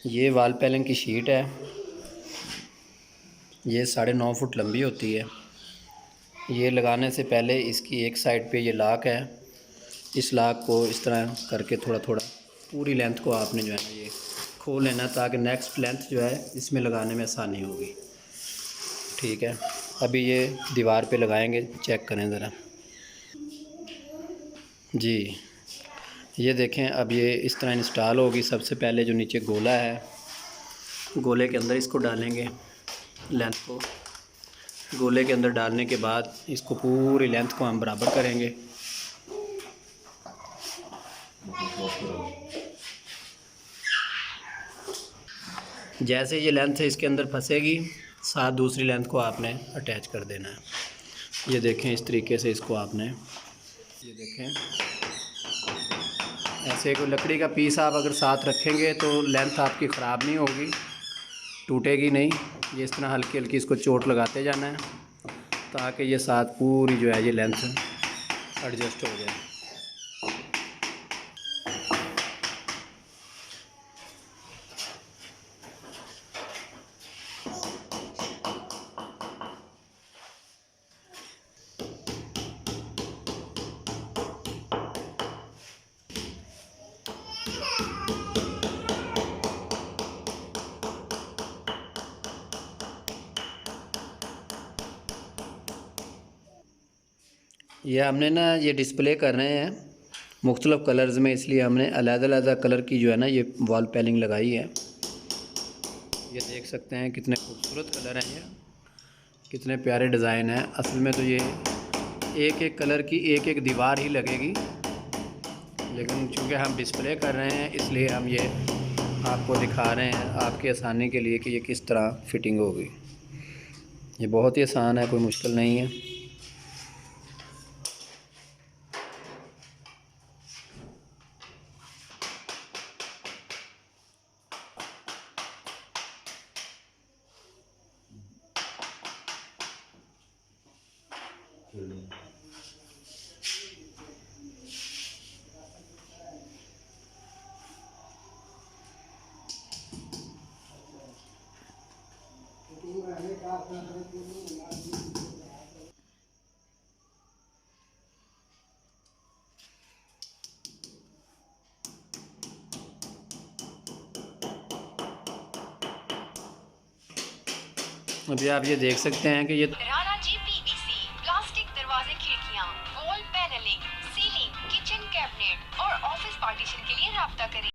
ये वाल पैलिंग की शीट है। ये 9.5 फुट लंबी होती है। ये लगाने से पहले इसकी एक साइड पे ये लॉक है। इस लॉक को इस तरह करके थोड़ा थोड़ा पूरी लेंथ को आपने जो है ना ये खोल लेना, ताकि नेक्स्ट लेंथ जो है इसमें लगाने में आसानी होगी। ठीक है, अभी ये दीवार पे लगाएंगे, चेक करें ज़रा। जी, ये देखें, अब ये इस तरह इंस्टॉल होगी। सबसे पहले जो नीचे गोला है, गोले के अंदर इसको डालेंगे, लेंथ को गोले के अंदर डालने के बाद इसको पूरी लेंथ को हम बराबर करेंगे। जैसे ये लेंथ है इसके अंदर फंसेगी, साथ दूसरी लेंथ को आपने अटैच कर देना है। ये देखें, इस तरीके से इसको आपने, ये देखें, ऐसे कोई लकड़ी का पीस आप अगर साथ रखेंगे तो लेंथ आपकी ख़राब नहीं होगी, टूटेगी नहीं। ये इस तरह हल्की हल्की इसको चोट लगाते जाना है, ताकि ये साथ पूरी जो है ये लेंथ एडजस्ट हो जाए। ये हमने ना ये डिस्प्ले कर रहे हैं मुख्तलिफ़ कलर्स में, इसलिए हमने अलग-अलग कलर की जो है ना ये वॉल पैलिंग लगाई है। ये देख सकते हैं कितने खूबसूरत कलर हैं, ये कितने प्यारे डिज़ाइन हैं। असल में तो ये एक एक कलर की एक एक दीवार ही लगेगी, लेकिन चूँकि हम डिस्प्ले कर रहे हैं इसलिए हम ये आपको दिखा रहे हैं आपकी आसानी के लिए कि ये किस तरह फ़िटिंग होगी। ये बहुत ही आसान है, कोई मुश्किल नहीं है। अभी आप ये देख सकते हैं कि ये राणा जी पीवीसी प्लास्टिक दरवाजे, खिड़कियां, wall panelling, ceiling, kitchen cabinet और ऑफिस पार्टीशन के लिए राब्ता करें।